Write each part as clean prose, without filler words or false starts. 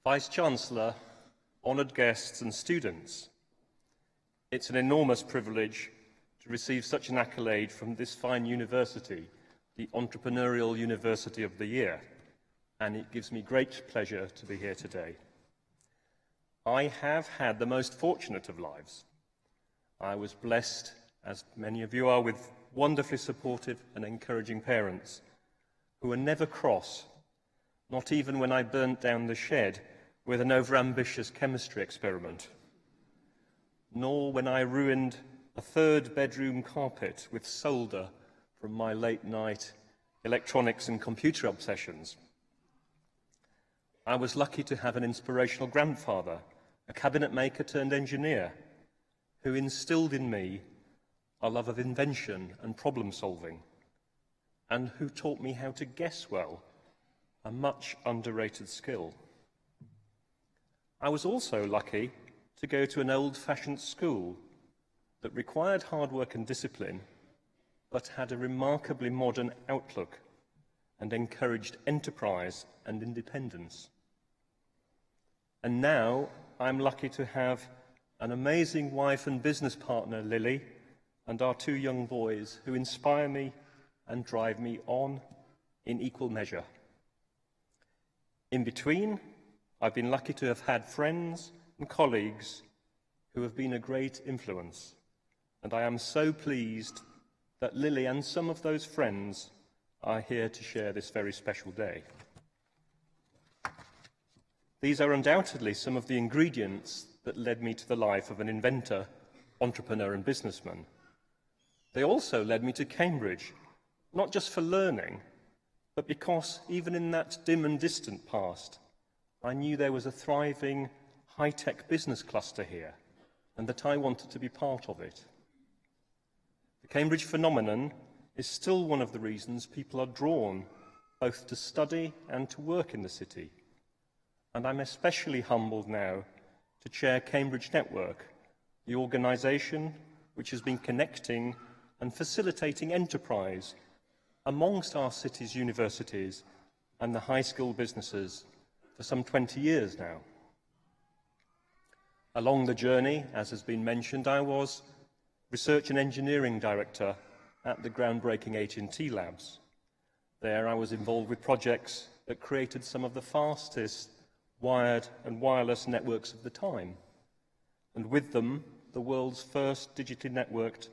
Vice-Chancellor, honoured guests and students, it's an enormous privilege to receive such an accolade from this fine university, the Entrepreneurial University of the Year, and it gives me great pleasure to be here today. I have had the most fortunate of lives. I was blessed, as many of you are, with wonderfully supportive and encouraging parents who were never cross, not even when I burnt down the shed with an overambitious chemistry experiment, nor when I ruined a third-bedroom carpet with solder from my late-night electronics and computer obsessions. I was lucky to have an inspirational grandfather, a cabinet maker turned engineer, who instilled in me a love of invention and problem-solving, and who taught me how to guess well, a much underrated skill. I was also lucky to go to an old-fashioned school that required hard work and discipline, but had a remarkably modern outlook and encouraged enterprise and independence. And now I'm lucky to have an amazing wife and business partner, Lily, and our two young boys who inspire me and drive me on in equal measure. In between, I've been lucky to have had friends and colleagues who have been a great influence, and I am so pleased that Lily and some of those friends are here to share this very special day. These are undoubtedly some of the ingredients that led me to the life of an inventor, entrepreneur and businessman. They also led me to Cambridge, not just for learning, but because even in that dim and distant past, I knew there was a thriving, high-tech business cluster here, and that I wanted to be part of it. The Cambridge phenomenon is still one of the reasons people are drawn both to study and to work in the city. And I'm especially humbled now to chair Cambridge Network, the organisation which has been connecting and facilitating enterprise amongst our city's universities and the high-skilled businesses for some 20 years now. Along the journey, as has been mentioned, I was Research and Engineering Director at the groundbreaking AT&T Labs. There I was involved with projects that created some of the fastest wired and wireless networks of the time, and with them, the world's first digitally networked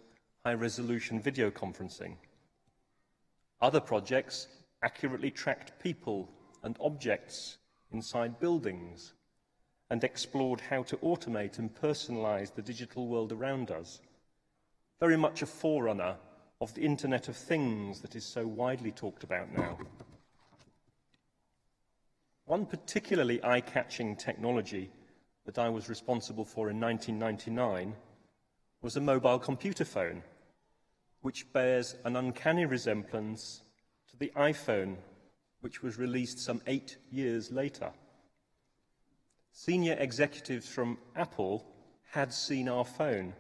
high-resolution video conferencing. Other projects accurately tracked people and objects inside buildings and explored how to automate and personalize the digital world around us, very much a forerunner of the Internet of Things that is so widely talked about now. One particularly eye-catching technology that I was responsible for in 1999 was a mobile computer phone, which bears an uncanny resemblance to the iPhone, which was released some 8 years later. Senior executives from Apple had seen our phone,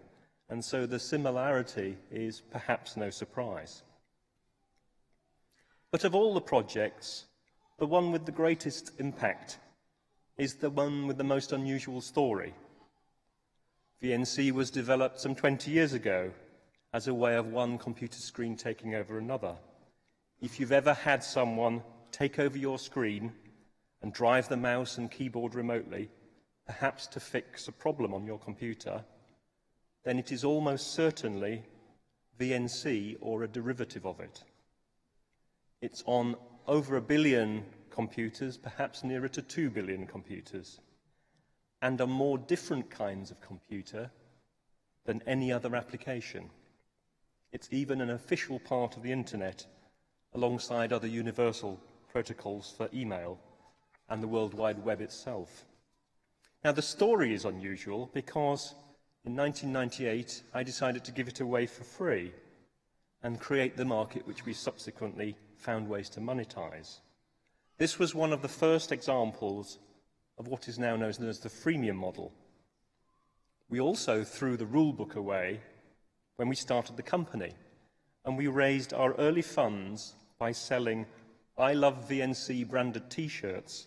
and so the similarity is perhaps no surprise. But of all the projects, the one with the greatest impact is the one with the most unusual story. VNC was developed some 20 years ago as a way of one computer screen taking over another. If you've ever had someone take over your screen and drive the mouse and keyboard remotely, perhaps to fix a problem on your computer, then it is almost certainly VNC or a derivative of it. It's on over 1 billion computers, perhaps nearer to 2 billion computers, and on more different kinds of computer than any other application. It's even an official part of the Internet, alongside other universal protocols for email and the World Wide Web itself. Now, the story is unusual because in 1998, I decided to give it away for free and create the market which we subsequently found ways to monetize. This was one of the first examples of what is now known as the freemium model. We also threw the rule book away when we started the company, and we raised our early funds by selling I Love VNC branded T-shirts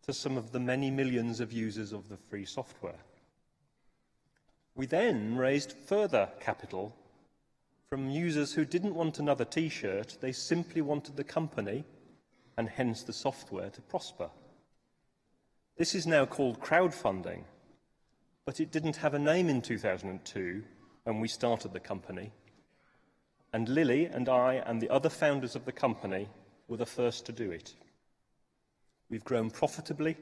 to some of the many millions of users of the free software. We then raised further capital from users who didn't want another T-shirt, they simply wanted the company, and hence the software, to prosper. This is now called crowdfunding, but it didn't have a name in 2002 when we started the company, and Lily and I and the other founders of the company were the first to do it. We've grown profitably,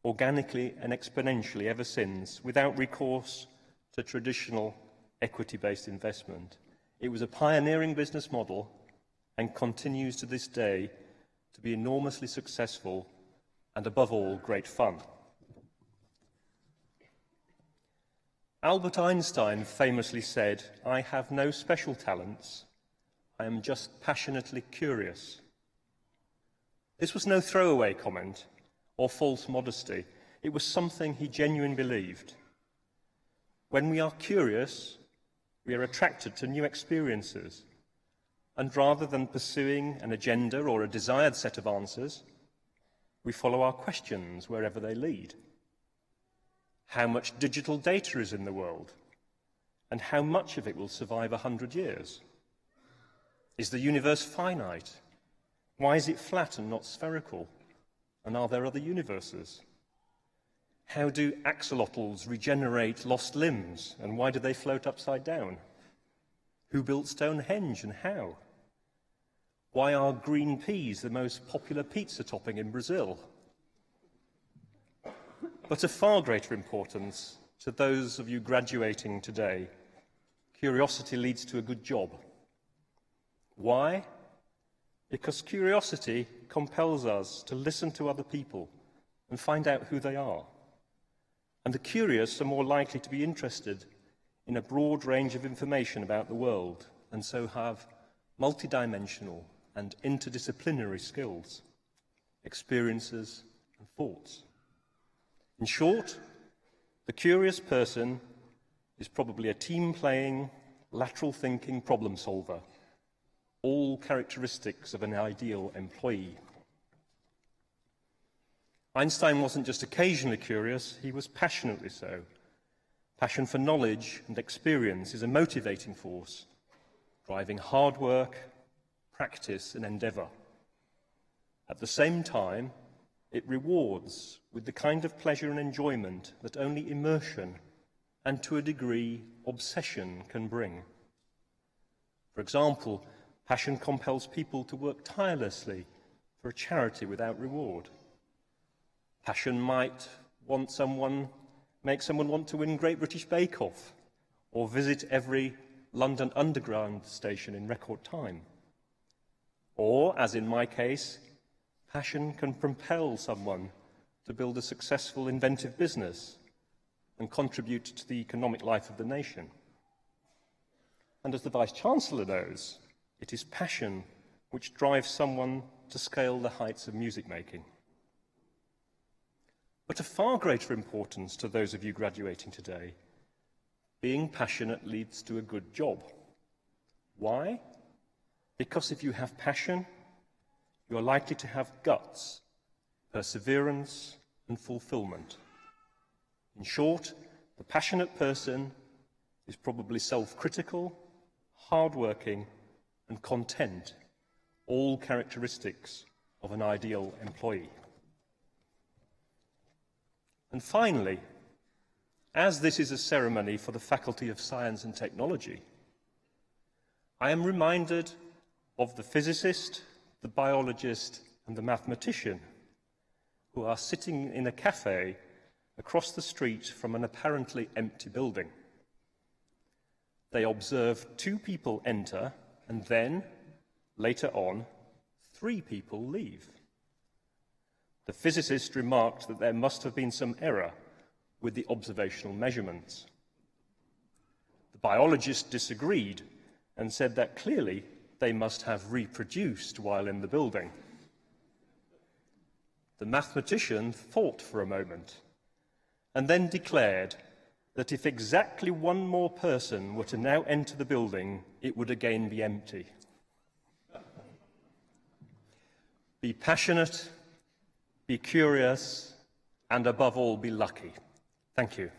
organically and exponentially ever since, without recourse to traditional equity-based investment. It was a pioneering business model and continues to this day to be enormously successful and, above all, great fun. Albert Einstein famously said, "I have no special talents, I am just passionately curious." This was no throwaway comment or false modesty. It was something he genuinely believed. When we are curious, we are attracted to new experiences, and rather than pursuing an agenda or a desired set of answers, we follow our questions wherever they lead. How much digital data is in the world, and how much of it will survive 100 years? Is the universe finite? Why is it flat and not spherical? And are there other universes? How do axolotls regenerate lost limbs, and why do they float upside down? Who built Stonehenge and how? Why are green peas the most popular pizza topping in Brazil? But of far greater importance to those of you graduating today, curiosity leads to a good job. Why? Because curiosity compels us to listen to other people and find out who they are. And the curious are more likely to be interested in a broad range of information about the world, and so have multidimensional and interdisciplinary skills, experiences and thoughts. In short, the curious person is probably a team-playing, lateral-thinking problem solver, all characteristics of an ideal employee. Einstein wasn't just occasionally curious, he was passionately so. Passion for knowledge and experience is a motivating force, driving hard work, practice and endeavour. At the same time, it rewards with the kind of pleasure and enjoyment that only immersion and, to a degree, obsession can bring. For example, passion compels people to work tirelessly for a charity without reward. Passion might make someone want to win Great British Bake Off or visit every London Underground station in record time. Or, as in my case, passion can propel someone to build a successful, inventive business and contribute to the economic life of the nation. And as the Vice-Chancellor knows, it is passion which drives someone to scale the heights of music making. But of far greater importance to those of you graduating today, being passionate leads to a good job. Why? Because if you have passion, you are likely to have guts, perseverance, and fulfillment. In short, the passionate person is probably self-critical, hard-working, and content, all characteristics of an ideal employee. And finally, as this is a ceremony for the Faculty of Science and Technology, I am reminded of the physicist, the biologist, and the mathematician who are sitting in a cafe across the street from an apparently empty building. They observe 2 people enter, and then, later on, 3 people leave. The physicist remarked that there must have been some error with the observational measurements. The biologist disagreed and said that clearly they must have reproduced while in the building. The mathematician thought for a moment and then declared that if exactly 1 more person were to now enter the building, it would again be empty. Be passionate, be curious, and above all, be lucky. Thank you.